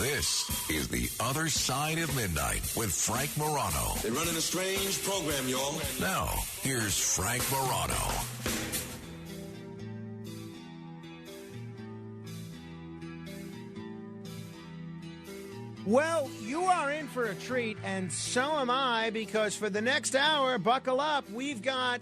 This is The Other Side of Midnight with Frank Morano. They're running a strange program, y'all. Now, here's Frank Morano. Well, you are in for a treat, and so am I, because for the next hour, buckle up, we've got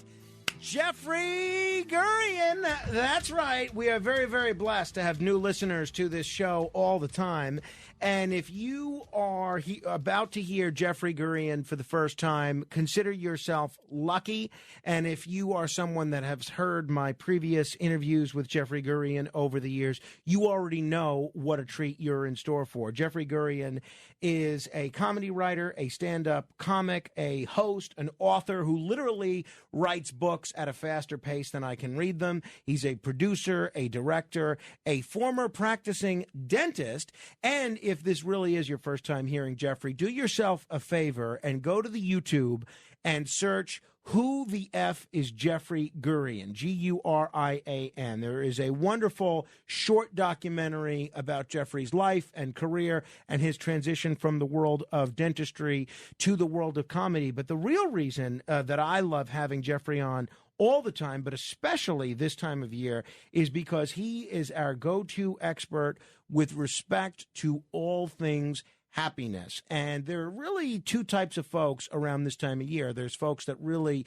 Jeffrey Gurian. That's right. We are very, very blessed to have new listeners to this show all the time. And if you are about to hear Jeffrey Gurian for the first time, consider yourself lucky. And if you are someone that has heard my previous interviews with Jeffrey Gurian over the years, you already know what a treat you're in store for. Jeffrey Gurian is a comedy writer, a stand-up comic, a host, an author who literally writes books at a faster pace than I can read them. He's a producer, a director, a former practicing dentist, and if this really is your first time hearing Jeffrey, do yourself a favor and go to the YouTube and search Who the F is Jeffrey Gurian, Gurian. There is a wonderful short documentary about Jeffrey's life and career and his transition from the world of dentistry to the world of comedy. But the real reason that I love having Jeffrey on all the time, but especially this time of year, is because he is our go-to expert with respect to all things happiness. And there are really two types of folks around this time of year. There's folks that really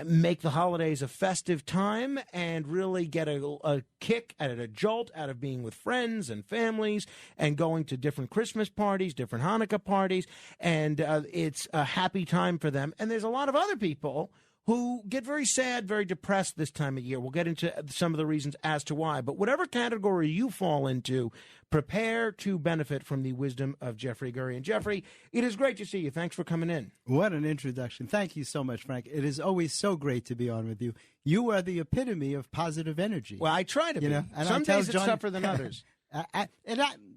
make the holidays a festive time and really get a kick and a jolt out of being with friends and families and going to different Christmas parties, different Hanukkah parties, and it's a happy time for them. And there's a lot of other people who get very sad, very depressed this time of year. We'll get into some of the reasons as to why. But whatever category you fall into, prepare to benefit from the wisdom of Jeffrey Gurian. Jeffrey, it is great to see you. Thanks for coming in. What an introduction. Thank you so much, Frank. It is always so great to be on with you. You are the epitome of positive energy. Well, I try to be. And some days it's tougher than others.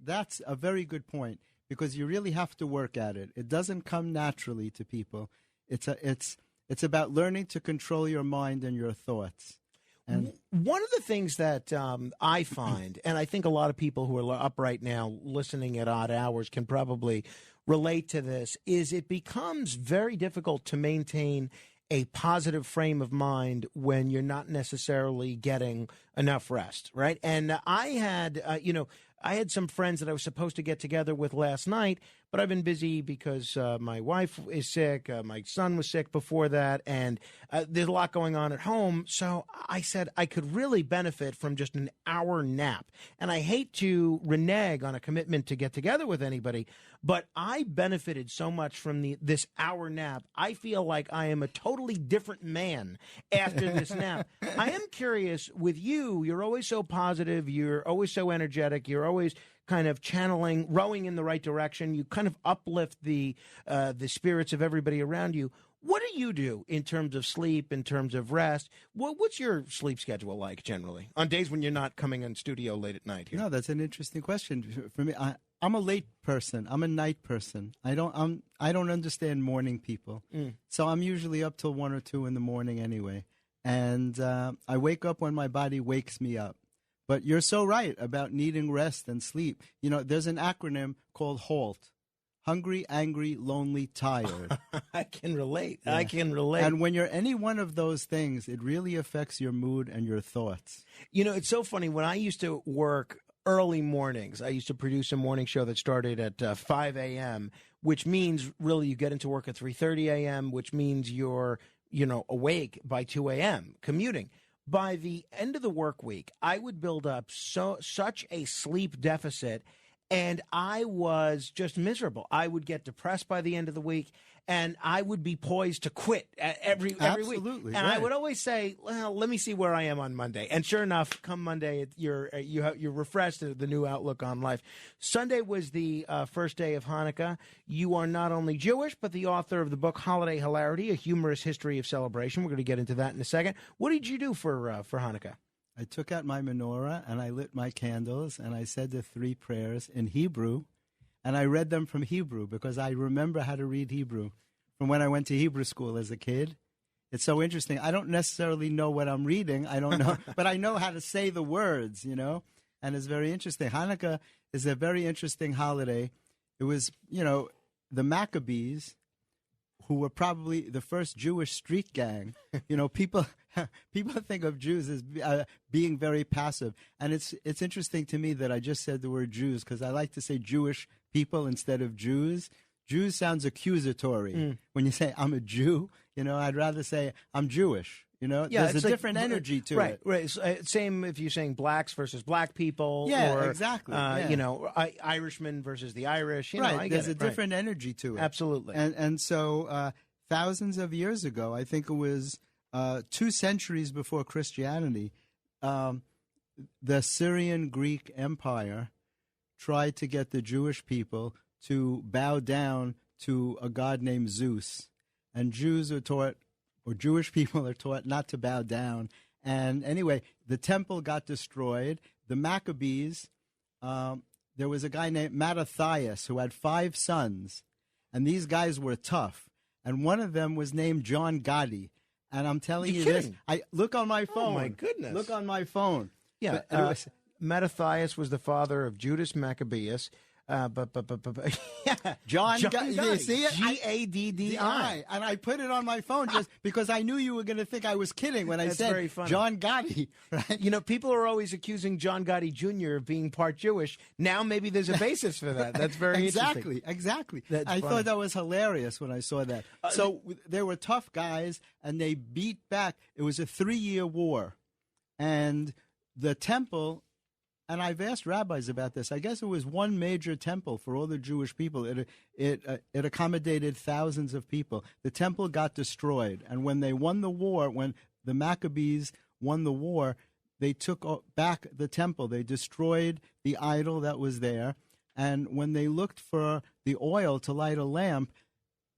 That's a very good point, because you really have to work at it. It doesn't come naturally to people. It's about learning to control your mind and your thoughts. And one of the things that I find, and I think a lot of people who are up right now listening at odd hours can probably relate to this, is it becomes very difficult to maintain a positive frame of mind when you're not necessarily getting enough rest, right? And I had, I had some friends that I was supposed to get together with last night, but I've been busy because my wife is sick, my son was sick before that, and there's a lot going on at home. So I said I could really benefit from just an hour nap. And I hate to renege on a commitment to get together with anybody, but I benefited so much from this hour nap. I feel like I am a totally different man after this nap. I am curious, with you, you're always so positive, you're always so energetic, you're always kind of channeling, rowing in the right direction. You kind of uplift the spirits of everybody around you. What do you do in terms of sleep, in terms of rest? What's your sleep schedule like generally on days when you're not coming in studio late at night here? No, that's an interesting question for me. I'm a late person. I'm a night person. I don't understand morning people. So I'm usually up till 1 or 2 in the morning anyway. And I wake up when my body wakes me up. But you're so right about needing rest and sleep. There's an acronym called HALT. Hungry, angry, lonely, tired. I can relate. Yeah. I can relate. And when you're any one of those things, it really affects your mood and your thoughts. It's so funny. When I used to work early mornings, I used to produce a morning show that started at 5 a.m., which means really you get into work at 3:30 a.m., which means you're, awake by 2 a.m. commuting. By the end of the work week, I would build up such a sleep deficit, and I was just miserable. I would get depressed by the end of the week, and I would be poised to quit every week. Absolutely, and right. I would always say, well, let me see where I am on Monday. And sure enough, come Monday, you're refreshed at the new outlook on life. Sunday was the first day of Hanukkah. You are not only Jewish, but the author of the book Holiday Hilarity, A Humorous History of Celebration. We're going to get into that in a second. What did you do for Hanukkah? I took out my menorah and I lit my candles and I said the 3 prayers in Hebrew, and I read them from Hebrew because I remember how to read Hebrew from when I went to Hebrew school as a kid. It's so interesting. I don't necessarily know what I'm reading. I don't know, but I know how to say the words, and it's very interesting. Hanukkah is a very interesting holiday. It was, the Maccabees, who were probably the first Jewish street gang. People think of Jews as being very passive, and it's interesting to me that I just said the word Jews because I like to say Jewish people instead of Jews. Jews sounds accusatory. When you say I'm a Jew, I'd rather say I'm Jewish. There's a different energy to it. Right. Same if you're saying blacks versus black people. Yeah, or, exactly. Irishmen versus the Irish. There's a different energy to it. Absolutely. And so thousands of years ago, I think it was 2 centuries before Christianity, the Syrian Greek Empire tried to get the Jewish people to bow down to a god named Zeus. And Jews are taught, or Jewish people are taught, not to bow down. And anyway, the temple got destroyed. The Maccabees, there was a guy named Mattathias who had 5 sons, and these guys were tough. And one of them was named John Gotti. And I'm telling you this, I look on my phone. Oh, my goodness. Look on my phone. Yeah, Mattathias was the father of Judas Maccabeus. John Gotti. You see it? Gaddi. And I put it on my phone just because I knew you were going to think I was kidding when I said John Gotti. Right? People are always accusing John Gotti Jr. of being part Jewish. Now maybe there's a basis for that. That's very interesting. Exactly. I thought that was hilarious when I saw that. So they were tough guys, and they beat back. It was a 3-year war, and the temple. And I've asked rabbis about this. I guess it was one major temple for all the Jewish people. It accommodated thousands of people. The temple got destroyed. And when they won the war, when the Maccabees won the war, they took back the temple. They destroyed the idol that was there. And when they looked for the oil to light a lamp,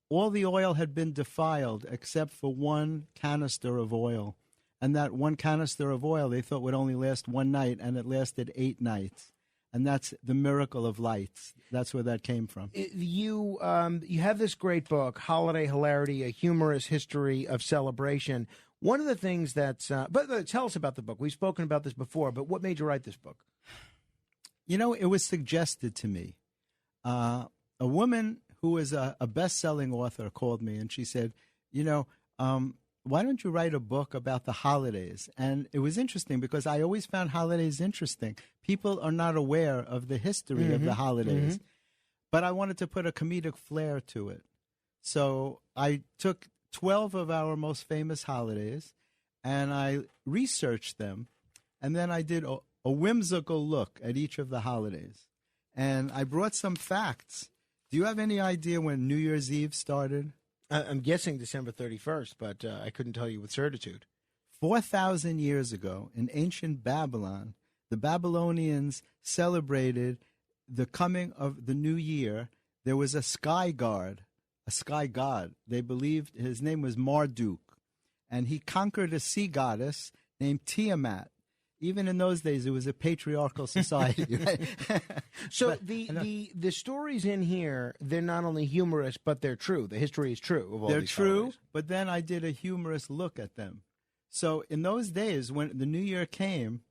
all the oil had been defiled except for one canister of oil. And that one canister of oil they thought would only last one night, and it lasted 8 nights. And that's the miracle of lights. That's where that came from. You have this great book, Holiday Hilarity, A Humorous History of Celebration. One of the things that's but tell us about the book. We've spoken about this before, but what made you write this book? It was suggested to me. A woman who was a best-selling author called me, and she said, why don't you write a book about the holidays? And it was interesting because I always found holidays interesting. People are not aware of the history of the holidays. But I wanted to put a comedic flair to it. So I took 12 of our most famous holidays, and I researched them, and then I did a whimsical look at each of the holidays. And I brought some facts. Do you have any idea when New Year's Eve started? I'm guessing December 31st, but I couldn't tell you with certitude. 4,000 years ago, in ancient Babylon, the Babylonians celebrated the coming of the new year. There was a sky god. They believed his name was Marduk, and he conquered a sea goddess named Tiamat. Even in those days, it was a patriarchal society. Right? So the stories in here, they're not only humorous, but they're true. The history is true of all these They're true, holidays. But then I did a humorous look at them. So in those days, when the New Year came,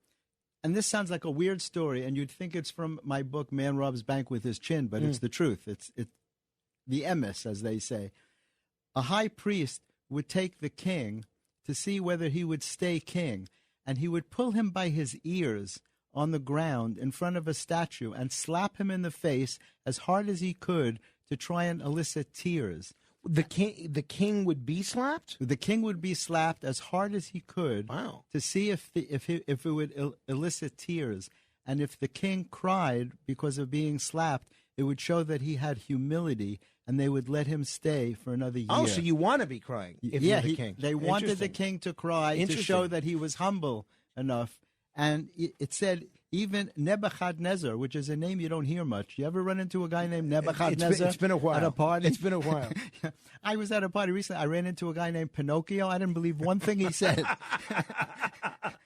and this sounds like a weird story, and you'd think it's from my book, Man Robs Bank with His Chin, but it's the truth. It's the emes, as they say. A high priest would take the king to see whether he would stay king, and he would pull him by his ears on the ground in front of a statue and slap him in the face as hard as he could to try and elicit tears. The king would be slapped? The king would be slapped as hard as he could to see if it would elicit tears. And if the king cried because of being slapped, it would show that he had humility, and they would let him stay for another year. Oh, so you want to be crying if you're the king. They wanted the king to cry to show that he was humble enough. And it said even Nebuchadnezzar, which is a name you don't hear much. You ever run into a guy named Nebuchadnezzar? It's been a while. At a party? It's been a while. I was at a party recently. I ran into a guy named Pinocchio. I didn't believe one thing he said.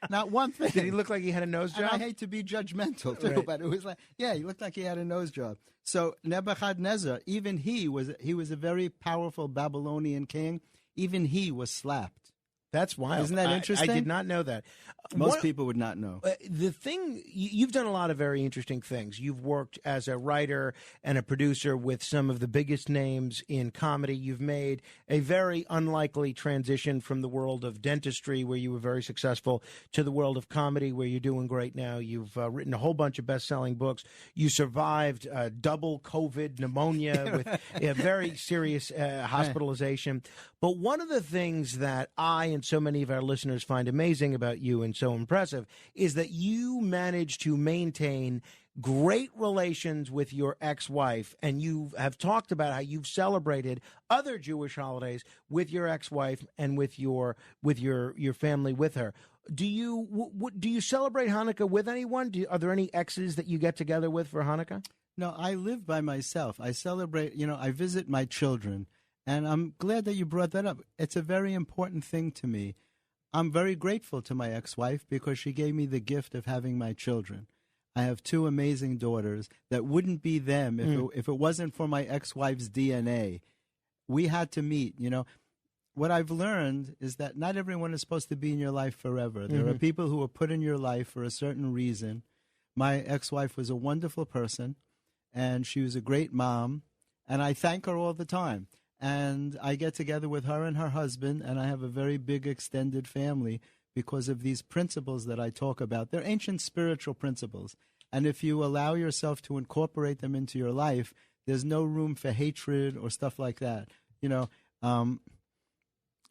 Not one thing. Did he look like he had a nose job? And I hate to be judgmental, too, but it was like, yeah, he looked like he had a nose job. So Nebuchadnezzar, even he was a very powerful Babylonian king. Even he was slapped. That's wild. Isn't that interesting? I did not know that. Most people would not know. the thing, you've done a lot of very interesting things. You've worked as a writer and a producer with some of the biggest names in comedy. You've made a very unlikely transition from the world of dentistry, where you were very successful, to the world of comedy, where you're doing great now. You've written a whole bunch of best-selling books. You survived double COVID pneumonia with a very serious hospitalization. But one of the things that I and so many of our listeners find amazing about you and so impressive is that you managed to maintain great relations with your ex-wife, and you have talked about how you've celebrated other Jewish holidays with your ex-wife and with your family with her. Do you celebrate Hanukkah with anyone? Are there any exes that you get together with for Hanukkah? No, I live by myself. I celebrate, I visit my children, and I'm glad that you brought that up. It's a very important thing to me. I'm very grateful to my ex-wife because she gave me the gift of having my children. I have two amazing daughters that wouldn't be them if it wasn't for my ex-wife's DNA. We had to meet, What I've learned is that not everyone is supposed to be in your life forever. There are people who are put in your life for a certain reason. My ex-wife was a wonderful person, and she was a great mom, and I thank her all the time. And I get together with her and her husband, and I have a very big extended family because of these principles that I talk about. They're ancient spiritual principles. And if you allow yourself to incorporate them into your life, there's no room for hatred or stuff like that.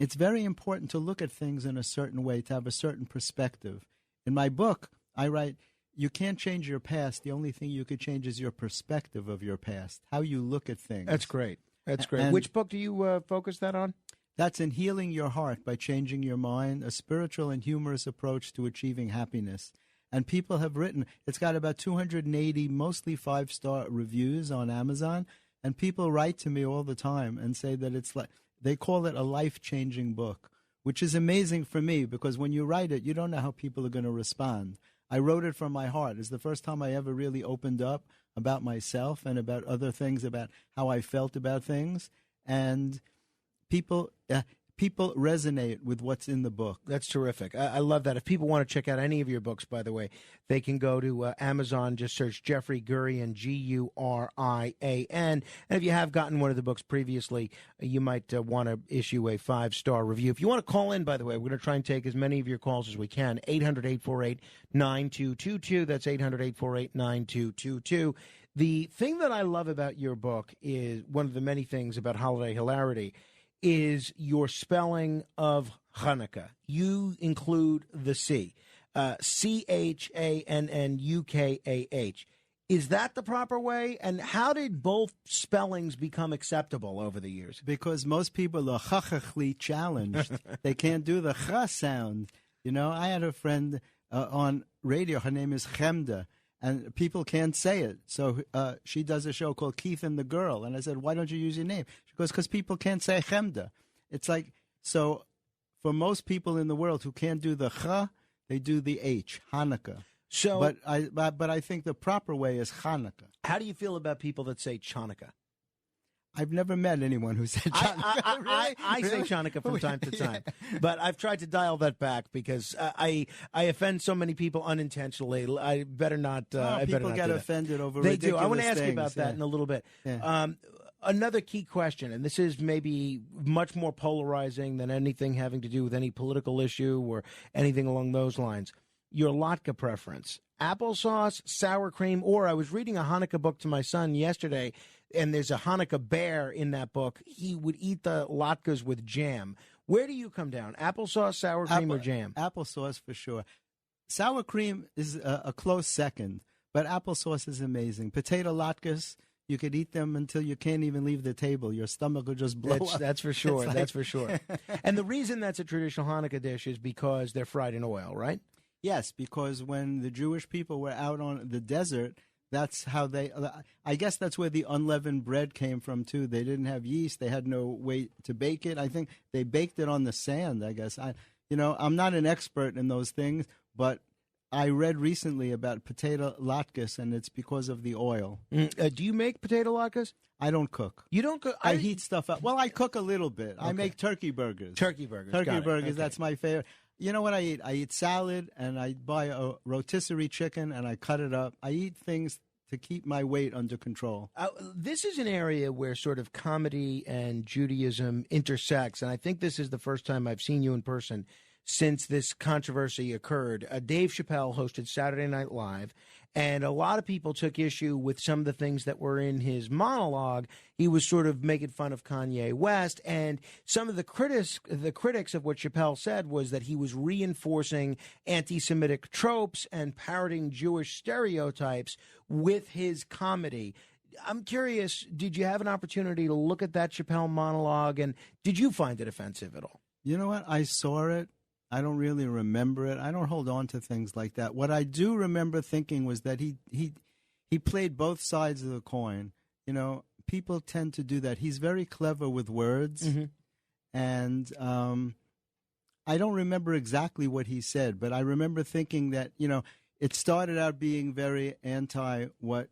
It's very important to look at things in a certain way, to have a certain perspective. In my book, I write, you can't change your past. The only thing you could change is your perspective of your past, how you look at things. That's great. That's great. Which book do you focus that on? That's In Healing Your Heart by Changing Your Mind, a spiritual and humorous approach to achieving happiness. And people have written, it's got about 280, mostly 5-star reviews on Amazon, and people write to me all the time and say that it's like, they call it a life-changing book, which is amazing for me because when you write it, you don't know how people are going to respond. I wrote it from my heart. It's the first time I ever really opened up about myself and about other things, about how I felt about things. And people resonate with what's in the book. That's terrific. I love that. If people want to check out any of your books, by the way, they can go to Amazon, just search Jeffrey Gurian, Gurian. And if you have gotten one of the books previously, you might want to issue a 5-star review. If you want to call in, by the way, we're going to try and take as many of your calls as we can. 800-848-9222. That's 800-848-9222. The thing that I love about your book is one of the many things about holiday hilarity is your spelling of Chanukah. You include the C, Channukkah. Is that the proper way? And how did both spellings become acceptable over the years? Because most people are chachachly challenged. They can't do the ch sound. I had a friend on radio. Her name is Chemda. And people can't say it. So she does a show called Keith and the Girl. And I said, why don't you use your name? She goes, because people can't say Chemda. It's like, so for most people in the world who can't do the Ch, they do the H, Hanukkah. So, but I think the proper way is Chanukah. How do you feel about people that say Chanukah? I've never met anyone who said Chanukah. I say Chanukah from time to time, but I've tried to dial that back because I offend so many people unintentionally. I better not. People get offended over they ridiculous do. I want to ask things. You about that in a little bit. Yeah. Another key question, and this is maybe much more polarizing than anything having to do with any political issue or anything along those lines. Your latke preference: applesauce, sour cream, or I was reading a Hanukkah book to my son yesterday, and there's a Hanukkah bear in that book. He would eat the latkes with jam. Where do you come down? Applesauce, sour cream, or jam? Applesauce for sure. Sour cream is a close second, but applesauce is amazing. Potato latkes, you could eat them until you can't even leave the table. Your stomach will just blow up. That's for sure. That's for sure. And the reason that's a traditional Hanukkah dish is because they're fried in oil, right? Yes, because when the Jewish people were out on the desert, that's how I guess that's where the unleavened bread came from, too. They didn't have yeast. They had no way to bake it. I think they baked it on the sand, I guess. I'm not an expert in those things, but I read recently about potato latkes, and it's because of the oil. Do you make potato latkes? I don't cook. You don't cook? I heat stuff up. Well, I cook a little bit. Okay. I make turkey burgers. Turkey burgers. Okay. That's my favorite. You know what I eat? I eat salad, and I buy a rotisserie chicken, and I cut it up. I eat things to keep my weight under control. This is an area where sort of comedy and Judaism intersects, and I think this is the first time I've seen you in person since this controversy occurred. Dave Chappelle hosted Saturday Night Live, and a lot of people took issue with some of the things that were in his monologue. He was sort of making fun of Kanye West, and some of the critics of what Chappelle said was that he was reinforcing anti-Semitic tropes and parroting Jewish stereotypes with his comedy. I'm curious, did you have an opportunity to look at that Chappelle monologue, and did you find it offensive at all? You know what? I saw it. I don't really remember it. I don't hold on to things like that. What I do remember thinking was that he played both sides of the coin. You know, people tend to do that. He's very clever with words, and I don't remember exactly what he said, but I remember thinking that, you know, it started out being very anti what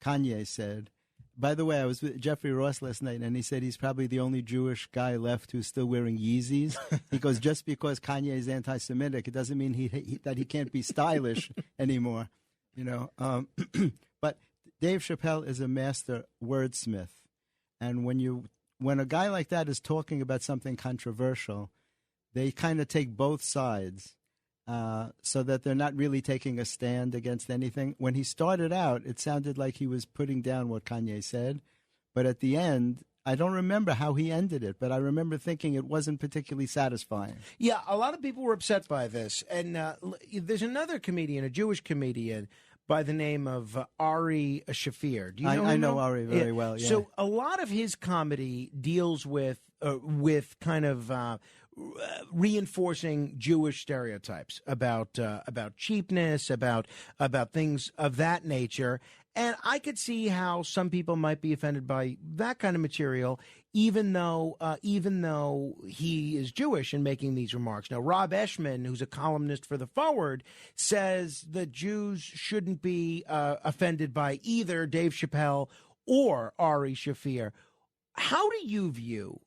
Kanye said. By the way, I was with Jeffrey Ross last night, and he said he's probably the only Jewish guy left who's still wearing Yeezys. He goes, just because Kanye is anti-Semitic, it doesn't mean that he can't be stylish anymore. You know, but Dave Chappelle is a master wordsmith, and when a guy like that is talking about something controversial, they kind of take both sides. So that they're not really taking a stand against anything. When he started out, it sounded like he was putting down what Kanye said. But at the end, I don't remember how he ended it, but I remember thinking it wasn't particularly satisfying. Yeah, a lot of people were upset by this. And there's another comedian, a Jewish comedian, by the name of Ari Shafir. Do you know him? I know Ari very well, yeah. So a lot of his comedy deals with kind of reinforcing Jewish stereotypes about cheapness, about things of that nature. And I could see how some people might be offended by that kind of material, even though he is Jewish in making these remarks. Now, Rob Eshman, who's a columnist for The Forward, says that Jews shouldn't be offended by either Dave Chappelle or Ari Shafir. How do you view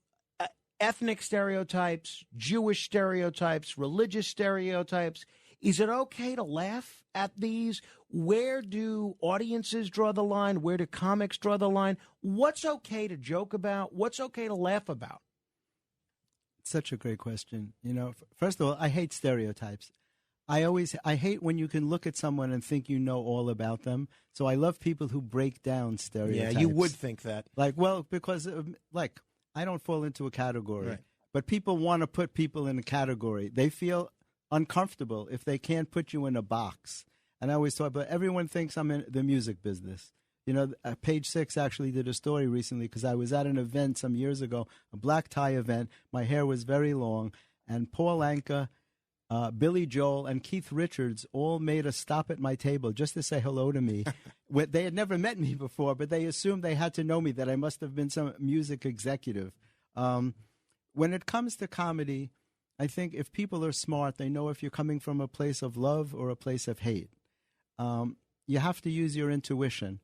ethnic stereotypes, Jewish stereotypes, religious stereotypes? Is it okay to laugh at these? Where do audiences draw the line? Where do comics draw the line? What's okay to joke about? What's okay to laugh about? Such a great question. You know, first of all, I hate stereotypes. I hate when you can look at someone and think you know all about them. So I love people who break down stereotypes. Yeah, you would think that. Because I don't fall into a category, right. But people want to put people in a category. They feel uncomfortable if they can't put you in a box. And I always talk about, everyone thinks I'm in the music business. You know, Page Six actually did a story recently because I was at an event some years ago, a black tie event. My hair was very long, and Paul Anka, Billy Joel, and Keith Richards all made a stop at my table just to say hello to me. They had never met me before, but they assumed they had to know me, that I must have been some music executive. When it comes to comedy, I think if people are smart, they know if you're coming from a place of love or a place of hate. You have to use your intuition.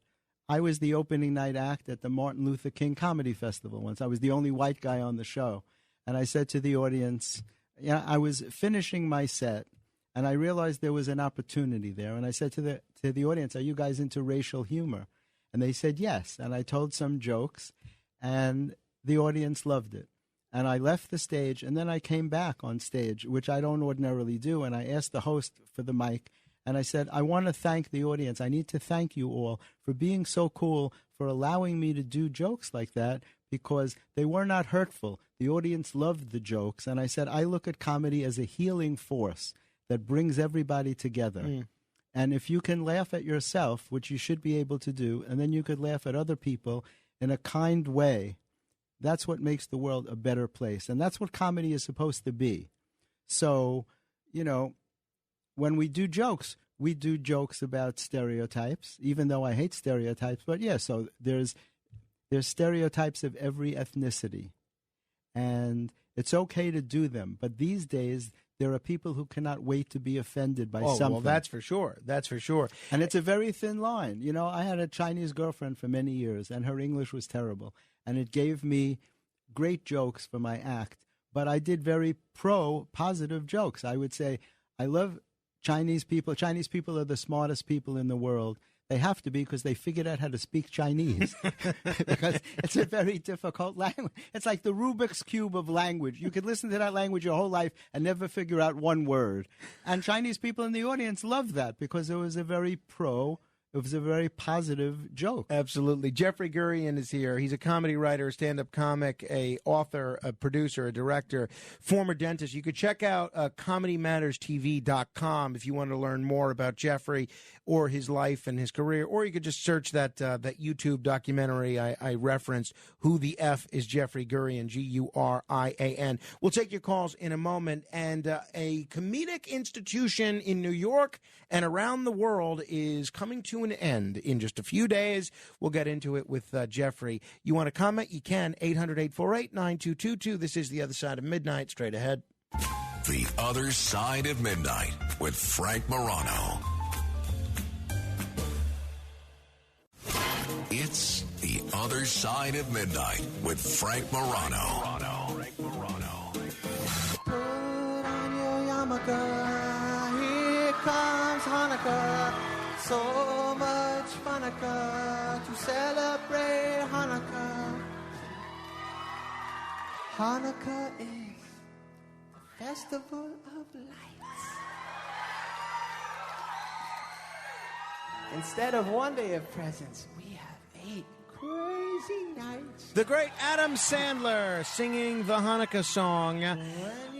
I was the opening night act at the Martin Luther King Comedy Festival once. I was the only white guy on the show. And I said to the audience, I was finishing my set, and I realized there was an opportunity there. And I said to the audience, are you guys into racial humor? And they said yes. And I told some jokes, and the audience loved it. And I left the stage, and then I came back on stage, which I don't ordinarily do. And I asked the host for the mic, and I said, I want to thank the audience. I need to thank you all for being so cool, for allowing me to do jokes like that, because they were not hurtful. The audience loved the jokes. And I said, I look at comedy as a healing force that brings everybody together. And if you can laugh at yourself, which you should be able to do, and then you could laugh at other people in a kind way, that's what makes the world a better place. And that's what comedy is supposed to be. So, you know, when we do jokes about stereotypes, even though I hate stereotypes. But yeah, so there's stereotypes of every ethnicity. And it's okay to do them. But these days, there are people who cannot wait to be offended by something. Well, that's for sure. That's for sure. And it's a very thin line. You know, I had a Chinese girlfriend for many years, and her English was terrible. And it gave me great jokes for my act. but I did very positive jokes. I would say I love Chinese people. Chinese people are the smartest people in the world. They have to be because they figured out how to speak Chinese because it's a very difficult language. It's like the Rubik's Cube of language. You could listen to that language your whole life and never figure out one word. And Chinese people in the audience loved that because it was a very positive joke. Absolutely. Jeffrey Gurian is here. He's a comedy writer, a stand-up comic, a author, a producer, a director, former dentist. You could check out ComedyMattersTV.com if you want to learn more about Jeffrey or his life and his career, or you could just search that YouTube documentary I referenced, Who the F is Jeffrey Gurian, Gurian. We'll take your calls in a moment. And a comedic institution in New York and around the world is coming to an end in just a few days. We'll get into it with Jeffrey. You want to comment? You can. 800-848-9222. This is The Other Side of Midnight. Straight ahead. The Other Side of Midnight with Frank Morano. It's The Other Side of Midnight with Frank Morano. Put on your yarmulke, here comes Hanukkah. So much Hanukkah to celebrate Hanukkah. Hanukkah is the festival of lights. Instead of one day of presents, we have 8 crazy nights. The great Adam Sandler singing the Hanukkah song.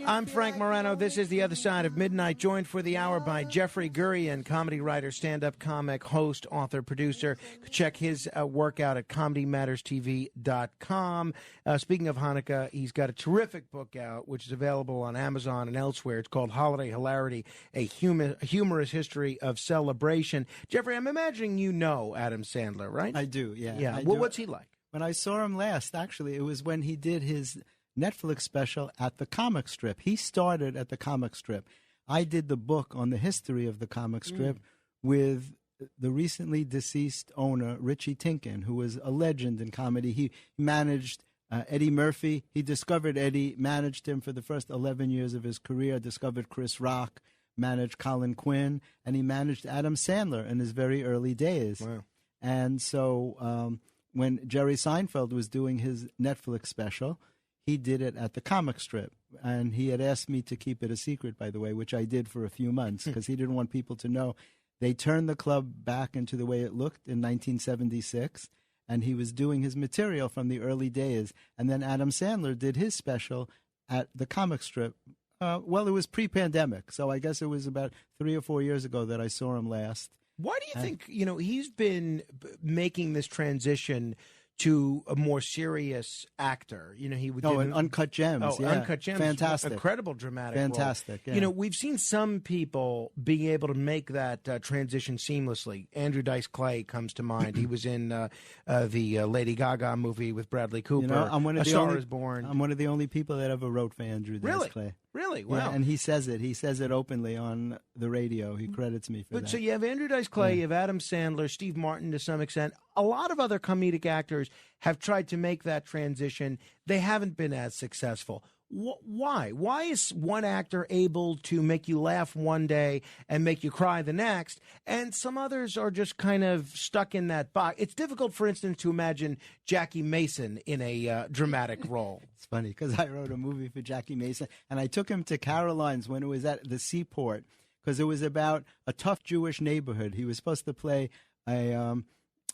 I'm Frank Morano. This is The Other Side of Midnight, joined for the hour by Jeffrey Gurian, comedy writer, stand-up comic, host, author, producer. Check his work out at ComedyMattersTV.com. Speaking of Hanukkah, he's got a terrific book out, which is available on Amazon and elsewhere. It's called Holiday Hilarity, a humorous history of celebration. Jeffrey, I'm imagining you know Adam Sandler, right? I do, yeah. Yeah. I Well, do. what's he like? When I saw him last, actually, it was when he did his Netflix special at the comic strip. He started at the comic strip. I did the book on the history of the comic strip with the recently deceased owner, Richie Tinkin, who was a legend in comedy. He managed Eddie Murphy. He discovered Eddie, managed him for the first 11 years of his career, discovered Chris Rock, managed Colin Quinn, and he managed Adam Sandler in his very early days. Wow. And so when Jerry Seinfeld was doing his Netflix special, he did it at the comic strip. And he had asked me to keep it a secret, by the way, which I did for a few months because he didn't want people to know. They turned the club back into the way it looked in 1976, and he was doing his material from the early days. And then Adam Sandler did his special at the comic strip. Well, it was pre-pandemic, so I guess it was about 3 or 4 years ago that I saw him last. Why do you think, he's been making this transition to a more serious actor? He would do and Uncut Gems. Oh, yeah. Uncut Gems. Fantastic. Incredible dramatic Fantastic, role. yeah. We've seen some people being able to make that transition seamlessly. Andrew Dice Clay comes to mind. He was in the Lady Gaga movie with Bradley Cooper. A Star is Born. I'm one of the only people that ever wrote for Andrew Dice Clay. Really? Wow. Yeah, and he says it. He says it openly on the radio. He credits me for that. So you have Andrew Dice Clay, you have Adam Sandler, Steve Martin to some extent. A lot of other comedic actors have tried to make that transition. They haven't been as successful. Why? Why is one actor able to make you laugh one day and make you cry the next, and some others are just kind of stuck in that box? It's difficult, for instance, to imagine Jackie Mason in a dramatic role. It's funny because I wrote a movie for Jackie Mason, and I took him to Caroline's when it was at the Seaport because it was about a tough Jewish neighborhood. He was supposed to play a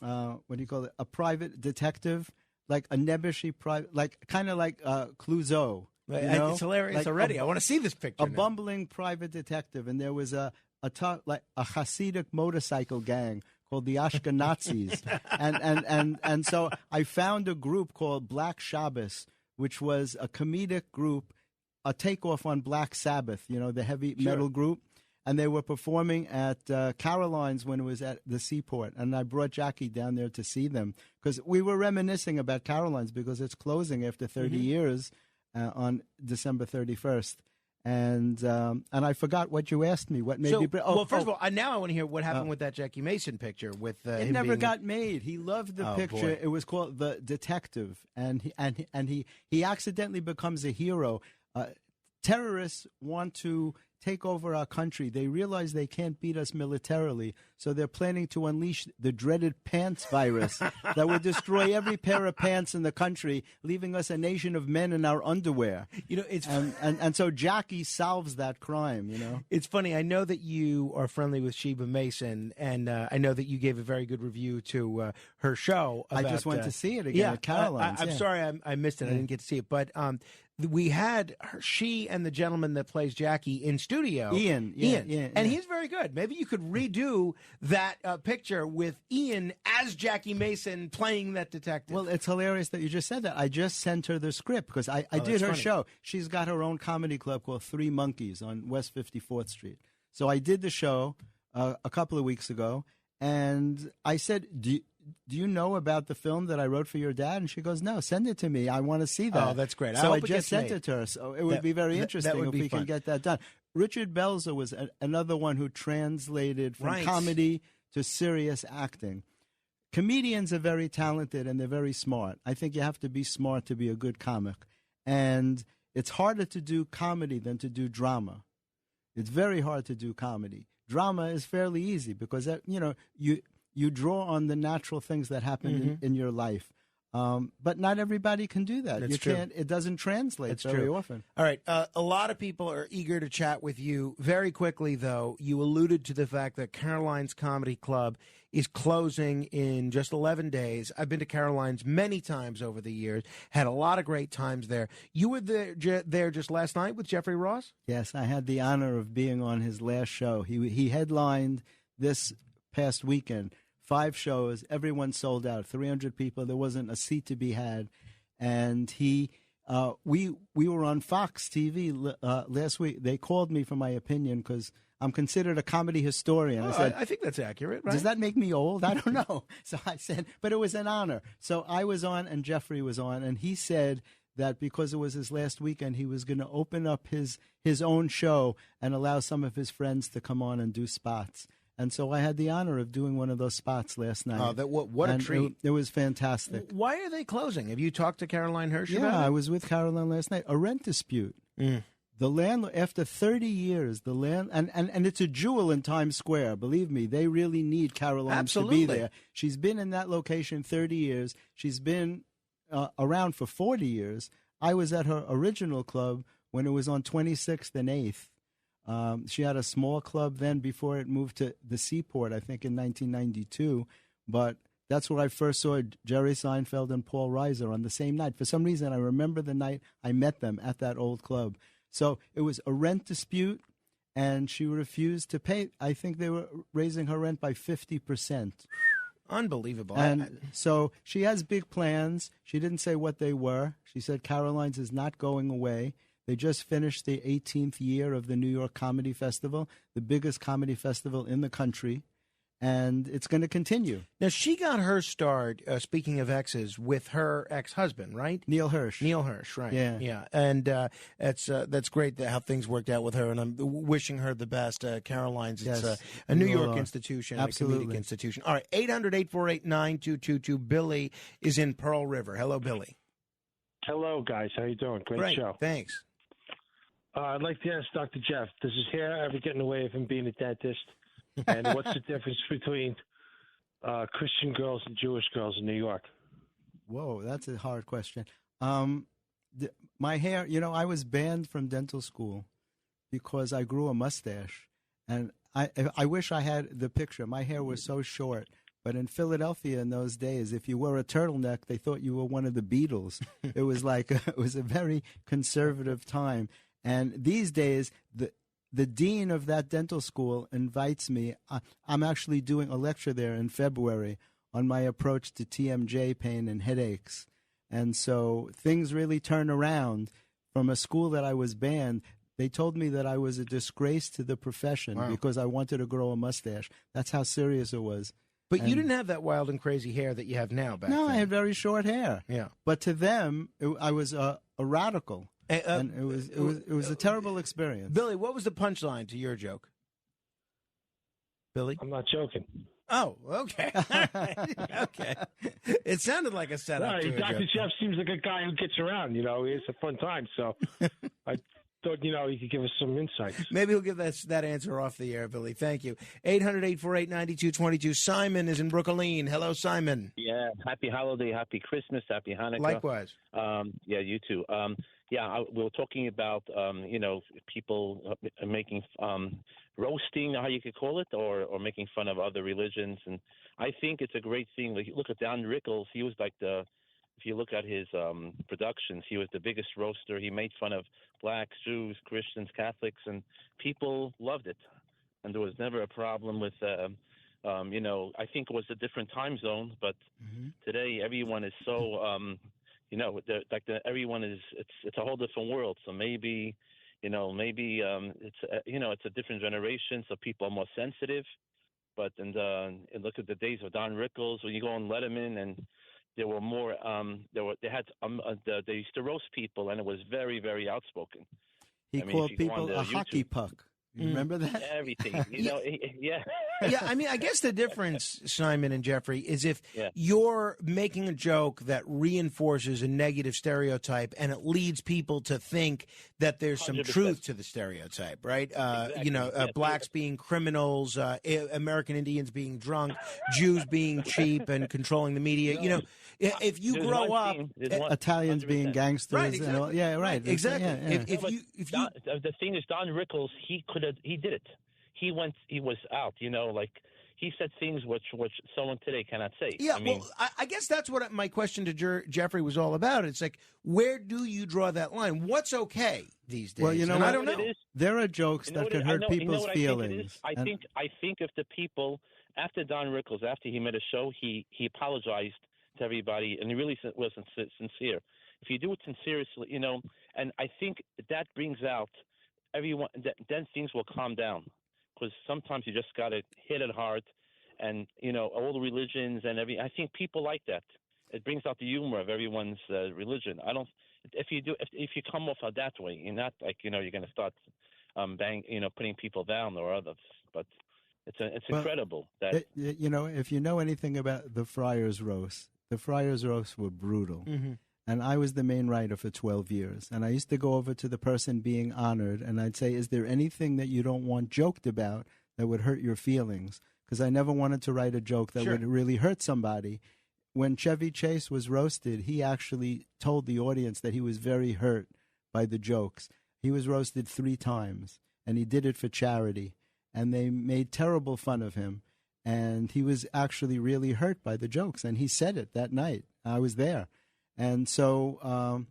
a private detective, like a nebbishy private, kind of like Clouseau. It's hilarious already. I want to see this picture. Bumbling private detective, and there was a Hasidic motorcycle gang called the Ashkenazis, and so I found a group called Black Shabbos, which was a comedic group, a takeoff on Black Sabbath, the heavy metal group. And they were performing at Caroline's when it was at the Seaport. And I brought Jackie down there to see them because we were reminiscing about Caroline's because it's closing after 30 years on December 31st. And I forgot what you asked me. What made me? First of all, now I want to hear what happened with that Jackie Mason picture. With it him never got made. He loved the picture. Boy. It was called The Detective, and he accidentally becomes a hero. terrorists want to take over our country. They realize they can't beat us militarily, so they're planning to unleash the dreaded pants virus that would destroy every pair of pants in the country, leaving us a nation of men in our underwear. It's and so Jackie solves that crime. It's funny. I know that you are friendly with Sheba Mason, and I know that you gave a very good review to her show. I just went to see it again at Caroline's. I'm sorry I missed it. I didn't get to see it, but we had she and the gentleman that plays Jackie in studio, Ian, and he's very good. Maybe you could redo that picture with Ian as Jackie Mason playing that detective. Well, it's hilarious that you just said that. I just sent her the script because I did her show. She's got her own comedy club called Three Monkeys on West 54th Street. So I did the show a couple of weeks ago, and I said, do you know about the film that I wrote for your dad? And she goes, no, send it to me. I want to see that. Oh, that's great. So I just sent it to her. So it would be very interesting if we fun. can get that done. Richard Belzer was another one who translated from comedy to serious acting. Comedians are very talented and they're very smart. I think you have to be smart to be a good comic. And it's harder to do comedy than to do drama. It's very hard to do comedy. Drama is fairly easy because, you draw on the natural things that happen in your life. But not everybody can do that. That's true. It doesn't translate very often. All right. A lot of people are eager to chat with you. Very quickly, though, you alluded to the fact that Caroline's Comedy Club is closing in just 11 days. I've been to Caroline's many times over the years, had a lot of great times there. You were there just last night with Jeffrey Ross? Yes, I had the honor of being on his last show. He headlined this past weekend. 5 shows, everyone sold out, 300 people. There wasn't a seat to be had. And we were on Fox TV last week. They called me for my opinion because I'm considered a comedy historian. I said, I think that's accurate, right? Does that make me old? I don't know. So I said, but it was an honor. So I was on and Jeffrey was on, and he said that because it was his last weekend, he was going to open up his own show and allow some of his friends to come on and do spots. And so I had the honor of doing one of those spots last night. Oh, what a treat. It was fantastic. Why are they closing? Have you talked to Caroline Hirsch about it? Yeah, I was with Caroline last night. A rent dispute. The landlord, after 30 years, and it's a jewel in Times Square. Believe me, they really need Caroline to be there. She's been in that location 30 years. She's been around for 40 years. I was at her original club when it was on 26th and 8th. She had a small club then before it moved to the Seaport, I think in 1992. But that's where I first saw Jerry Seinfeld and Paul Reiser on the same night. For some reason, I remember the night I met them at that old club. So it was a rent dispute, and she refused to pay. I think they were raising her rent by 50%. Unbelievable. And so she has big plans. She didn't say what they were. She said Caroline's is not going away. They just finished the 18th year of the New York Comedy Festival, the biggest comedy festival in the country, and it's going to continue. Now, she got her start, speaking of exes, with her ex-husband, right? Neil Hirsch. Neil Hirsch, right. Yeah. And that's great how things worked out with her, and I'm wishing her the best. Caroline's, it's a New York institution, Absolutely. a comedic institution. All right, 800-848-9222. Billy is in Pearl River. Hello, Billy. Hello, guys. How you doing? Great show. Thanks. I'd like to ask Dr. Jeff, does his hair ever get in the way of him being a dentist? And what's the difference between Christian girls and Jewish girls in New York? Whoa, that's a hard question. My hair, I was banned from dental school because I grew a mustache. And I wish I had the picture. My hair was so short. But in Philadelphia in those days, if you wore a turtleneck, they thought you were one of the Beatles. It was it was a very conservative time. And these days, the dean of that dental school invites me. I'm actually doing a lecture there in February on my approach to TMJ pain and headaches. And so things really turn around. From a school that I was banned, they told me that I was a disgrace to the profession because I wanted to grow a mustache. That's how serious it was. But you didn't have that wild and crazy hair that you have now back then. No, I had very short hair. Yeah. But to them, I was a radical. And it was a terrible experience. Billy, what was the punchline to your joke? Billy? I'm not joking. Oh, okay. Okay. It sounded like a setup. No, to a Dr. joke. Jeff seems like a guy who gets around. It's a fun time. So I thought, he could give us some insights. Maybe he'll give that answer off the air, Billy. Thank you. 800-848-9222. Simon is in Brooklyn. Hello, Simon. Yeah, happy holiday, happy Christmas, happy Hanukkah. Likewise. Yeah, you too. We were talking about, people making roasting, how you could call it, or making fun of other religions. And I think it's a great thing. Like, look at Don Rickles. He was like if you look at his productions, he was the biggest roaster. He made fun of blacks, Jews, Christians, Catholics, and people loved it. And there was never a problem with, I think it was a different time zone, but today everyone is so, everyone is, it's a whole different world. So maybe it's a different generation, so people are more sensitive. But and look at the days of Don Rickles, when you go on Letterman, and there were more. They used to roast people, and it was very, very outspoken. He called people a hockey puck. You remember that? Everything. Yeah. Yeah, I guess the difference, Simon and Jeffrey, is if you're making a joke that reinforces a negative stereotype and it leads people to think that there's some 100%. Truth to the stereotype, right? Exactly. Blacks being criminals, American Indians being drunk, Jews being cheap and controlling the media. If you grow up, Italians 100%. Being gangsters, right? Exactly. Right. Exactly. Yeah. The thing is, Don Rickles, he did it. He was out. He said things which someone today cannot say. Yeah, I guess that's what my question to Jeffrey was all about. It's like, where do you draw that line? What's okay these days? Well, I don't know. There are jokes that can hurt people's feelings. I think if the people, after Don Rickles, after he made a show, he apologized to everybody, and he really wasn't sincere. If you do it sincerely, and I think that brings out everyone, then things will calm down. Because sometimes you just got to hit it hard, and all the religions and I think people like that. It brings out the humor of everyone's religion. I don't. If you come off that way, you're not like you're going to start putting people down or others. But it's incredible that if you know anything about the Friars roast were brutal. Mm-hmm. And I was the main writer for 12 years. And I used to go over to the person being honored, and I'd say, is there anything that you don't want joked about that would hurt your feelings? Because I never wanted to write a joke that would really hurt somebody. When Chevy Chase was roasted, he actually told the audience that he was very hurt by the jokes. He was roasted 3 times, and he did it for charity. And they made terrible fun of him. And he was actually really hurt by the jokes. And he said it that night. I was there. And so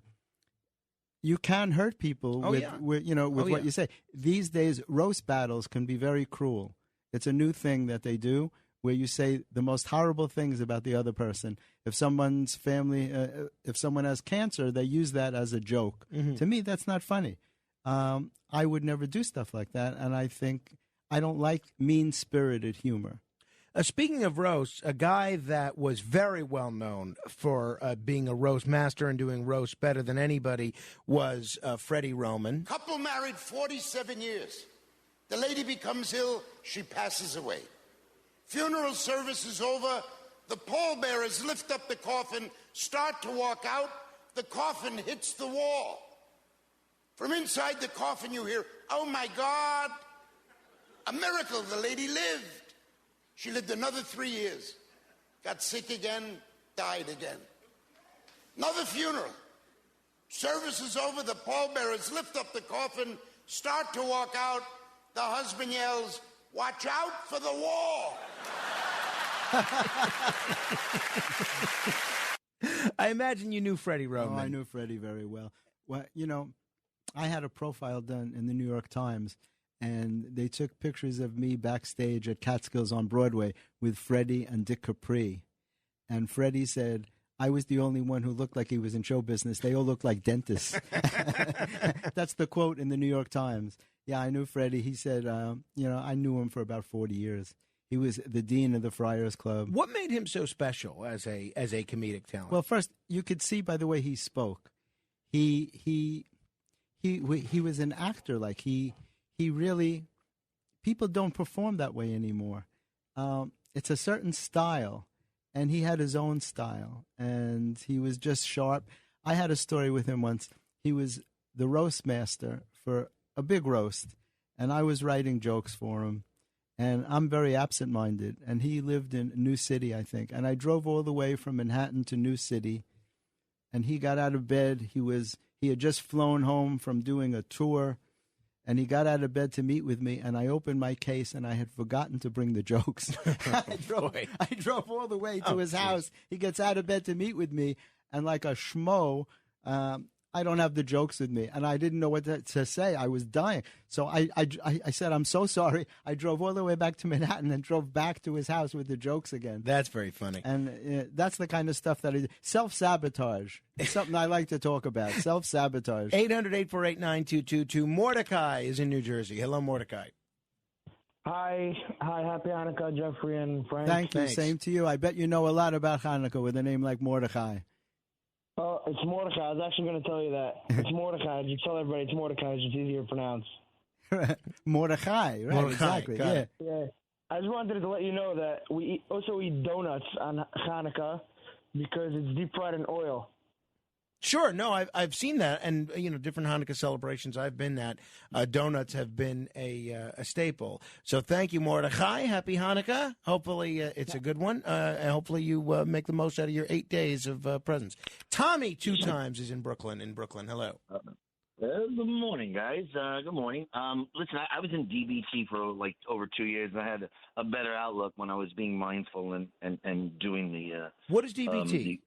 you can hurt people with what you say. These days, roast battles can be very cruel. It's a new thing that they do where you say the most horrible things about the other person. If someone's family, if someone has cancer, they use that as a joke. Mm-hmm. To me, that's not funny. I would never do stuff like that. And I don't like mean-spirited humor. Speaking of roasts, a guy that was very well known for being a roast master and doing roasts better than anybody was Freddie Roman. Couple married 47 years. The lady becomes ill, she passes away. Funeral service is over. The pallbearers lift up the coffin, start to walk out. The coffin hits the wall. From inside the coffin you hear, "Oh my God, a miracle, the lady lived." She lived another 3 years, got sick again, died again. Another funeral. Service is over, the pallbearers lift up the coffin, start to walk out. The husband yells, "Watch out for the wall." I imagine you knew Freddie Roman. Oh, I knew Freddie very well. Well, I had a profile done in the New York Times, and they took pictures of me backstage at Catskills on Broadway with Freddie and Dick Capri. And Freddie said, I was the only one who looked like he was in show business. They all looked like dentists. That's the quote in the New York Times. Yeah, I knew Freddie. He said, I knew him for about 40 years. He was the dean of the Friars Club. What made him so special as a comedic talent? Well, first, you could see by the way he spoke. He was an actor. Like he really people don't perform that way anymore. It's a certain style, and he had his own style, and he was just sharp. I had a story with him once. He was the roast master for a big roast, and I was writing jokes for him, and I'm very absent-minded, and he lived in New City, I think, and I drove all the way from Manhattan to New City, and he got out of bed. He had just flown home from doing a tour, and he got out of bed to meet with me, and I opened my case, and I had forgotten to bring the jokes. I drove all the way to his house. He gets out of bed to meet with me, and like a schmo, I don't have the jokes with me, and I didn't know what to say. I was dying. So I said, I'm so sorry. I drove all the way back to Manhattan and drove back to his house with the jokes again. That's very funny. And that's the kind of stuff that self-sabotage. It's something I like to talk about, self-sabotage. 800-848-9222. Mordecai is in New Jersey. Hello, Mordecai. Hi, happy Hanukkah, Jeffrey and Frank. Thank you. Same to you. I bet you know a lot about Hanukkah with a name like Mordecai. Oh, it's Mordecai. I was actually going to tell you that. It's Mordecai. You tell everybody it's Mordecai. It's just easier to pronounce. Mordecai, right? Mordecai, exactly. Yeah. Yeah. I just wanted to let you know that we also eat donuts on Hanukkah because it's deep fried in oil. Sure. No, I've seen that, and different Hanukkah celebrations I've been at. Donuts have been a staple. So thank you, Mordecai. Happy Hanukkah. Hopefully it's a good one, and hopefully you make the most out of your 8 days of presents. Tommy, 2 times, is in Brooklyn. Hello. Good morning, guys. Good morning. Listen, I was in DBT for like over 2 years, and I had a better outlook when I was being mindful and doing the. What is DBT?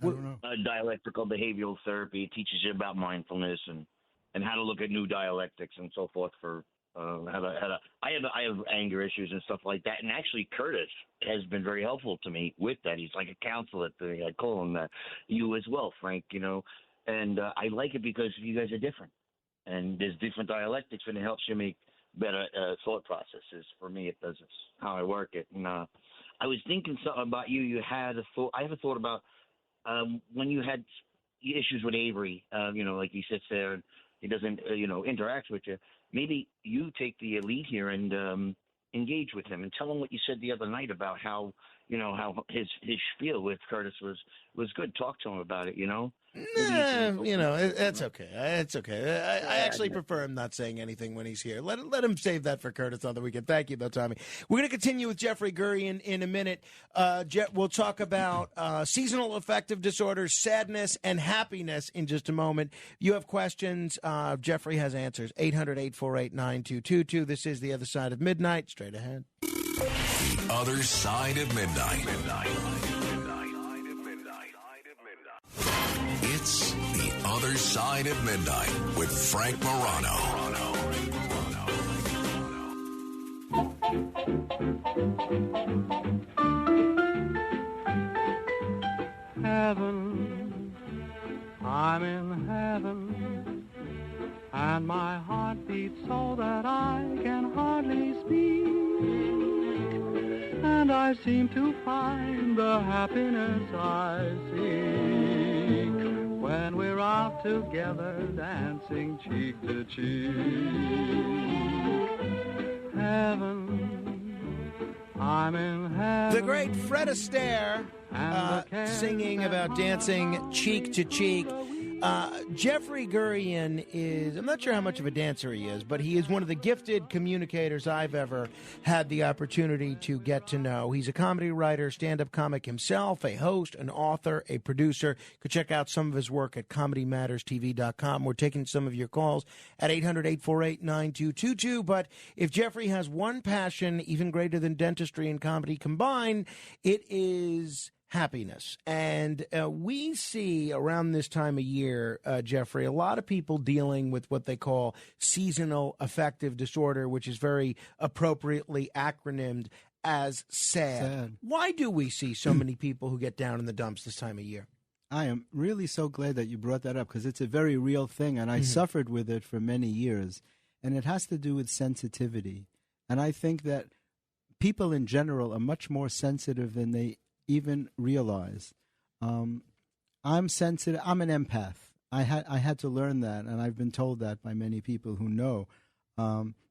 I don't know. Dialectical behavioral therapy. It teaches you about mindfulness and how to look at new dialectics and so forth. For I have anger issues and stuff like that. And actually, Curtis has been very helpful to me with that. He's like a counselor. I call him that. You as well, Frank. And I like it because you guys are different, and there's different dialectics, and it helps you make better thought processes. For me, it does. It's how I work it. And I was thinking something about you. You had a thought. I have a thought about. When you had issues with Avery, like he sits there and he doesn't, interact with you, maybe you take the lead here and engage with him and tell him what you said the other night about how his spiel with Curtis was good. Talk to him about it, it's okay. It's okay. I actually prefer him not saying anything when he's here. Let him save that for Curtis on the weekend. Thank you, though, Tommy. We're going to continue with Jeffrey Gurian in a minute. We'll talk about seasonal affective disorders, sadness, and happiness in just a moment. You have questions. Jeffrey has answers. 800-848-9222. This is The Other Side of Midnight. Straight ahead. The Other Side of Midnight. It's The Other Side of Midnight with Frank Morano. Heaven, I'm in heaven, and my heart beats so that I can hardly speak, and I seem to find the happiness I seek when we're out together dancing cheek to cheek. Heaven, I'm in heaven. The great Fred Astaire singing about dancing cheek to cheek. Jeffrey Gurian is, I'm not sure how much of a dancer he is, but he is one of the gifted communicators I've ever had the opportunity to get to know. He's a comedy writer, stand-up comic himself, a host, an author, a producer. You could check out some of his work at ComedyMattersTV.com. We're taking some of your calls at 800-848-9222. But if Jeffrey has one passion, even greater than dentistry and comedy combined, it is happiness. And we see around this time of year, Jeffrey, a lot of people dealing with what they call seasonal affective disorder, which is very appropriately acronymed as SAD. Why do we see so many people who get down in the dumps this time of year? I am really so glad that you brought that up because it's a very real thing, and I suffered with it for many years. And it has to do with sensitivity. And I think that people in general are much more sensitive than they even realize. I'm sensitive. I'm an empath. I had to learn that, and I've been told that by many people who know.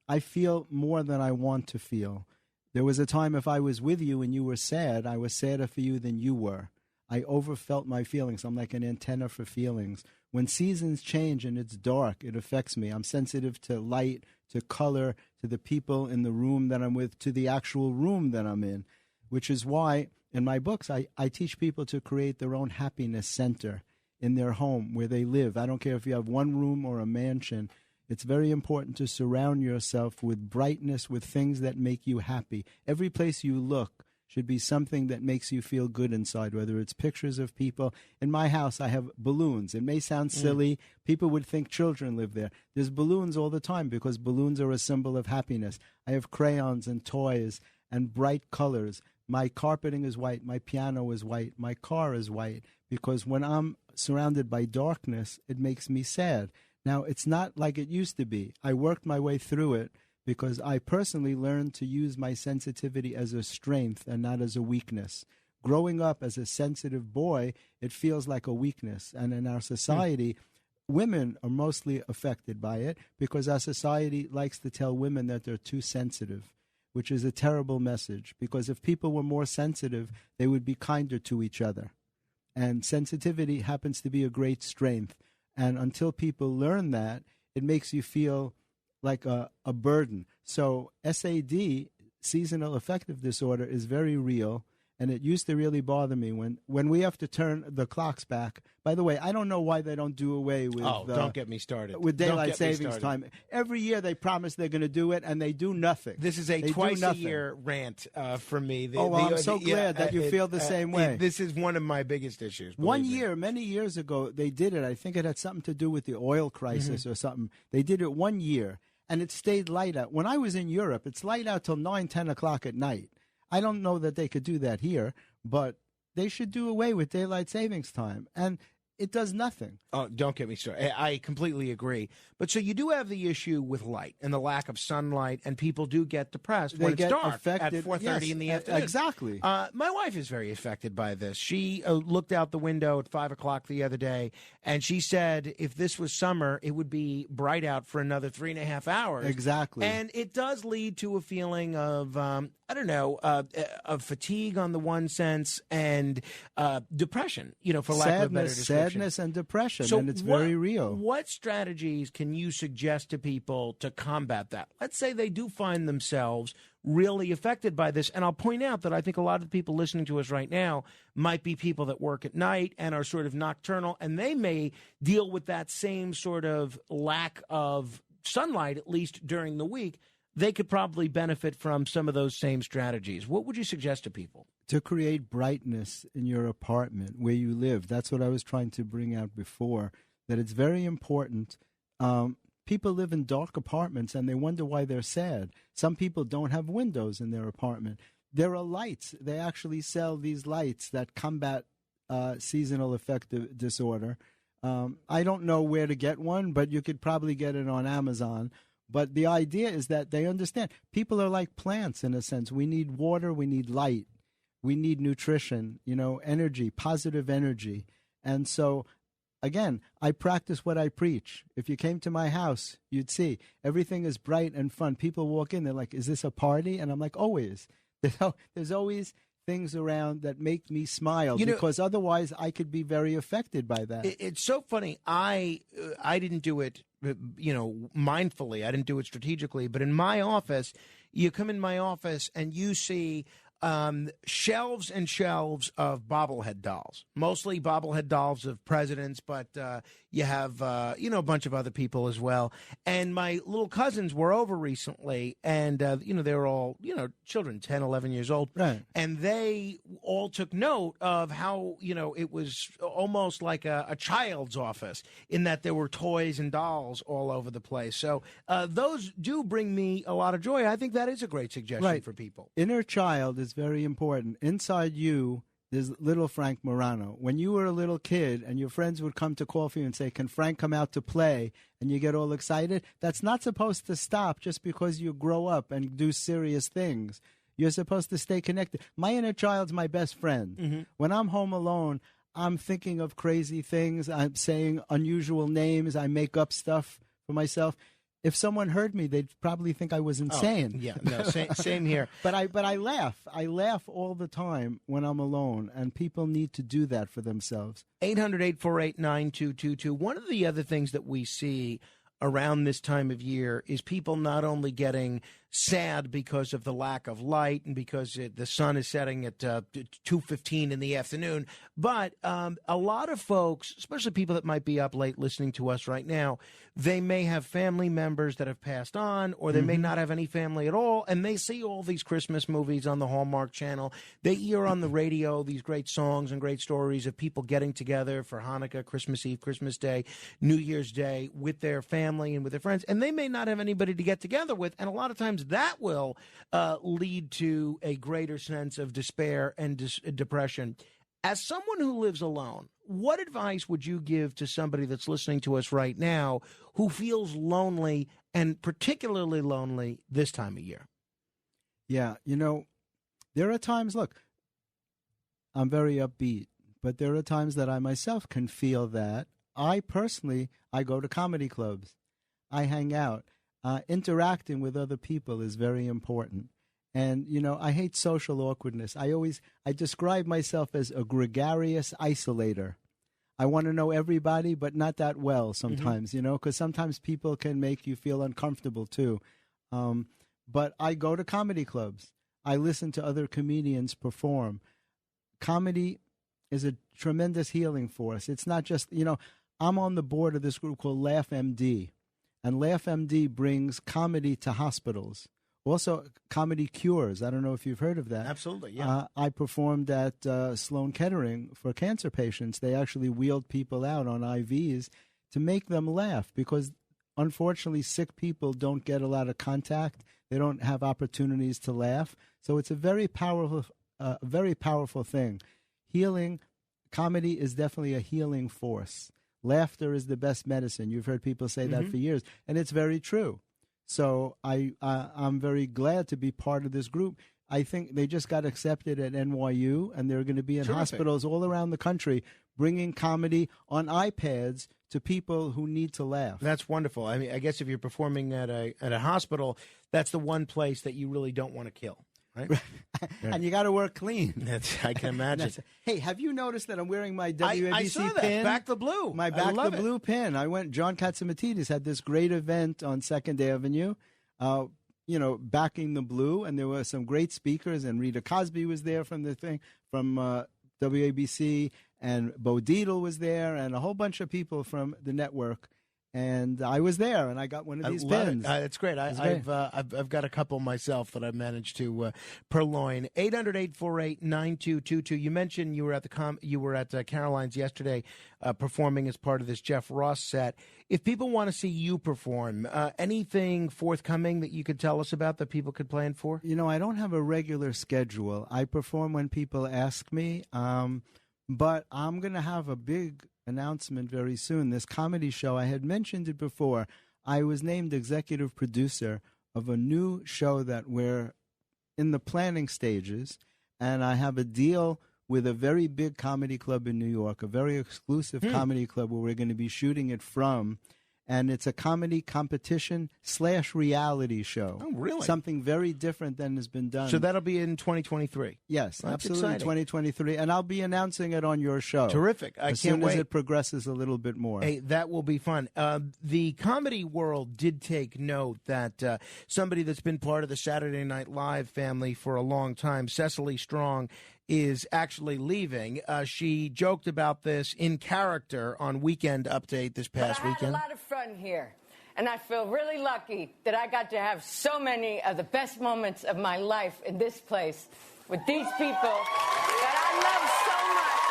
I feel more than I want to feel. There was a time if I was with you and you were sad, I was sadder for you than you were. I overfelt my feelings. I'm like an antenna for feelings. When seasons change and it's dark, it affects me. I'm sensitive to light, to color, to the people in the room that I'm with, to the actual room that I'm in, which is why in my books I teach people to create their own happiness center in their home where they live. I don't care if you have one room or a mansion. It's very important to surround yourself with brightness, with things that make you happy. Every place you look should be something that makes you feel good inside, whether it's pictures of people. In my house, I have balloons. It may sound silly. People would think children live there. There's balloons all the time because balloons are a symbol of happiness. I have crayons and toys and bright colors. My carpeting is white. My piano is white. My car is white because when I'm surrounded by darkness, it makes me sad. Now, it's not like it used to be. I worked my way through it because I personally learned to use my sensitivity as a strength and not as a weakness. Growing up as a sensitive boy, it feels like a weakness. And in our society, women are mostly affected by it because our society likes to tell women that they're too sensitive, which is a terrible message. Because if people were more sensitive, they would be kinder to each other. And sensitivity happens to be a great strength. And until people learn that, it makes you feel like a burden. So SAD, seasonal affective disorder, is very real. And it used to really bother me when we have to turn the clocks back. By the way, I don't know why they don't do away with... don't get me started. With daylight savings time. Every year they promise they're going to do it, and they do nothing. This is a twice-a-year rant from me. I'm so glad that you feel the same way. This is one of my biggest issues. Many years ago, they did it. I think it had something to do with the oil crisis or something. They did it 1 year, and it stayed light out. When I was in Europe, it's light out till 9, 10 o'clock at night. I don't know that they could do that here, but they should do away with daylight savings time. And it does nothing. Oh, don't get me started. I completely agree. But so you do have the issue with light and the lack of sunlight, and people do get depressed when it's dark at 4:30 in the afternoon. Exactly. My wife is very affected by this. She looked out the window at 5 o'clock the other day, and she said if this was summer, it would be bright out for another 3.5 hours. Exactly. And it does lead to a feeling of, of fatigue on the one sense and depression, for lack of a better description. Sadness and depression, so and it's very real. What strategies can you suggest to people to combat that? Let's say they do find themselves really affected by this. And I'll point out that I think a lot of the people listening to us right now might be people that work at night and are sort of nocturnal, and they may deal with that same sort of lack of sunlight, at least during the week. They could probably benefit from some of those same strategies. What would you suggest to people? To create brightness in your apartment where you live. That's what I was trying to bring out before, that it's very important. People live in dark apartments and they wonder why they're sad. Some people don't have windows in their apartment. There are lights. They actually sell these lights that combat seasonal affective disorder. I don't know where to get one, but you could probably get it on Amazon. But the idea is that they understand. People are like plants in a sense. We need water. We need light. We need nutrition, energy, positive energy. And so, again, I practice what I preach. If you came to my house, you'd see everything is bright and fun. People walk in, they're like, is this a party? And I'm like, always. There's always things around that make me smile because otherwise I could be very affected by that. It's so funny. I didn't do it, mindfully. I didn't do it strategically. But in my office, you come in my office and you see shelves and shelves of bobblehead dolls, mostly bobblehead dolls of presidents, but you have, a bunch of other people as well. And my little cousins were over recently, and, they were all, children, 10, 11 years old. Right. And they all took note of how, it was almost like a child's office in that there were toys and dolls all over the place. So those do bring me a lot of joy. I think that is a great suggestion for people. Inner child is very important. Inside you, there's little Frank Morano. When you were a little kid and your friends would come to call for you and say, can Frank come out to play? And you get all excited. That's not supposed to stop just because you grow up and do serious things. You're supposed to stay connected. My inner child's my best friend. Mm-hmm. When I'm home alone, I'm thinking of crazy things. I'm saying unusual names. I make up stuff for myself. if someone heard me, they'd probably think I was insane. Oh, yeah, no, same here. But I laugh. I laugh all the time when I'm alone, and people need to do that for themselves. 800-848-9222. One of the other things that we see around this time of year is people not only getting sad because of the lack of light and because the sun is setting at 2:15 in the afternoon, but a lot of folks, especially people that might be up late listening to us right now, they may have family members that have passed on, or they may not have any family at all, and they see all these Christmas movies on the Hallmark Channel. They hear on the radio these great songs and great stories of people getting together for Hanukkah, Christmas Eve, Christmas Day, New Year's Day with their family and with their friends, and they may not have anybody to get together with, and a lot of times that will lead to a greater sense of despair and depression. As someone who lives alone, what advice would you give to somebody that's listening to us right now who feels lonely, and particularly lonely this time of year? Yeah, there are times, look, I'm very upbeat, but there are times that I myself can feel that. I go to comedy clubs. I hang out. Interacting with other people is very important. And, I hate social awkwardness. I describe myself as a gregarious isolator. I want to know everybody, but not that well sometimes, because sometimes people can make you feel uncomfortable too. But I go to comedy clubs. I listen to other comedians perform. Comedy is a tremendous healing force. It's not just, I'm on the board of this group called Laugh MD. And Laugh MD brings comedy to hospitals. Also, comedy cures. I don't know if you've heard of that. Absolutely, yeah. I performed at Sloan Kettering for cancer patients. They actually wheeled people out on IVs to make them laugh because, unfortunately, sick people don't get a lot of contact. They don't have opportunities to laugh. So it's a very powerful thing. Healing, comedy is definitely a healing force. Laughter is the best medicine. You've heard people say that for years, and it's very true. So I'm very glad to be part of this group. I think they just got accepted at NYU, and they're going to be in hospitals all around the country bringing comedy on iPads to people who need to laugh. That's wonderful. I mean, I guess if you're performing at a hospital, that's the one place that you really don't want to kill. Right? And you got to work clean. I can imagine. Hey, have you noticed that I'm wearing my WABC I saw that. pin? Back the Blue. My Back the Blue pin. John Katzimatidis had this great event on 2nd Avenue, backing the blue, and there were some great speakers, and Rita Cosby was there from WABC, and Bo Dietl was there, and a whole bunch of people from the network. And I was there, and I got one of these pins. It's great. I've got a couple myself that I managed to purloin. 800-848-9222. You mentioned you were at Caroline's yesterday, performing as part of this Jeff Ross set. If people want to see you perform, anything forthcoming that you could tell us about that people could plan for? I don't have a regular schedule. I perform when people ask me, but I'm going to have a big announcement very soon. This comedy show, I had mentioned it before. I was named executive producer of a new show that we're in the planning stages, and I have a deal with a very big comedy club in New York, a very exclusive comedy club where we're going to be shooting it from. And it's a comedy competition / reality show. Oh, really? Something very different than has been done. So that'll be in 2023? Yes, That's absolutely, exciting. 2023. And I'll be announcing it on your show. Terrific. I as can't soon wait. as it progresses a little bit more. Hey, that will be fun. The comedy world did take note that somebody that's been part of the Saturday Night Live family for a long time, Cecily Strong, is actually leaving. She joked about this in character on Weekend Update this past weekend. I had a lot of fun here, and I feel really lucky that I got to have so many of the best moments of my life in this place with these people that I love so much.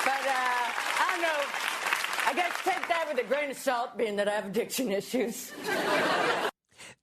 But I don't know. I guess take that with a grain of salt, being that I have addiction issues.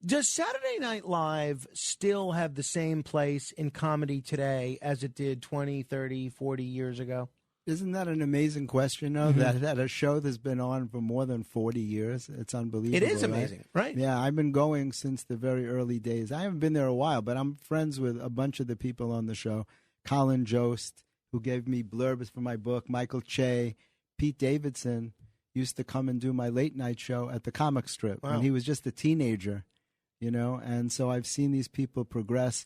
Does Saturday Night Live still have the same place in comedy today as it did 20, 30, 40 years ago? Isn't that an amazing question, though, that a show that's been on for more than 40 years? It's unbelievable. It is amazing, right? Yeah, I've been going since the very early days. I haven't been there a while, but I'm friends with a bunch of the people on the show. Colin Jost, who gave me blurbs for my book, Michael Che, Pete Davidson. used to come and do my late night show at the comic strip Wow. when he was just a teenager, and so I've seen these people progress.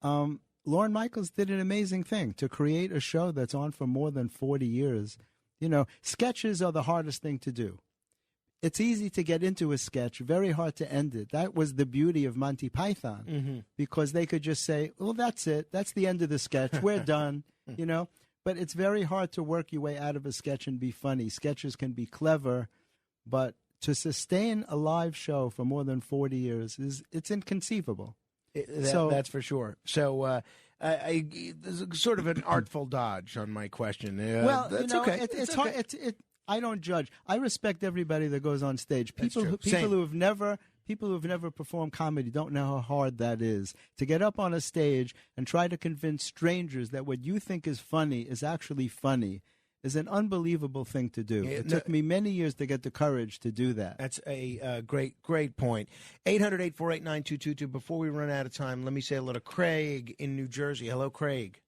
Lorne Michaels did an amazing thing to create a show that's on for more than 40 years. Sketches are the hardest thing to do. It's easy to get into a sketch, very hard to end it. That was the beauty of Monty Python, because they could just say, well, that's it. That's the end of the sketch. We're done, But it's very hard to work your way out of a sketch and be funny. Sketches can be clever, but to sustain a live show for more than 40 years, it's inconceivable. That's for sure. So there's sort of an artful dodge on my question. That's okay. It's okay. hard. I don't judge. I respect everybody that goes on stage. People Same. who have never performed comedy don't know how hard that is. To get up on a stage and try to convince strangers that what you think is funny is actually funny is an unbelievable thing to do. It took me many years to get the courage to do that. That's a great point. 800-848-9222. Before we run out of time, let me say hello to Craig in New Jersey. Hello, Craig.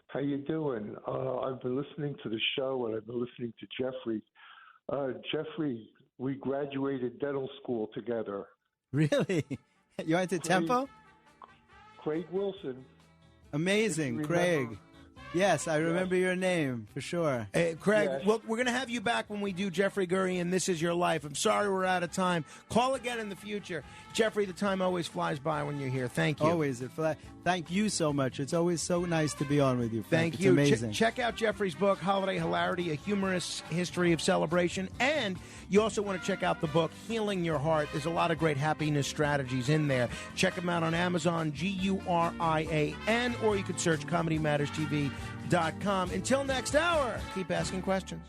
How you doing? I've been listening to the show, and I've been listening to Jeffrey. Jeffrey, we graduated dental school together. Really? You went to Tempo? Craig Wilson. Amazing, Craig. Yes, I remember your name, for sure. Craig, well, we're going to have you back when we do Jeffrey Gurian, This Is Your Life. I'm sorry we're out of time. Call again in the future. Jeffrey, the time always flies by when you're here. Thank you. Always. Thank you so much. It's always so nice to be on with you, Frank. Thank you. It's amazing. Check out Jeffrey's book, Holiday Hilarity, A Humorous History of Celebration. And you also want to check out the book, Healing Your Heart. There's a lot of great happiness strategies in there. Check them out on Amazon, Gurian, or you could search ComedyMattersTV.com. Until next hour, keep asking questions.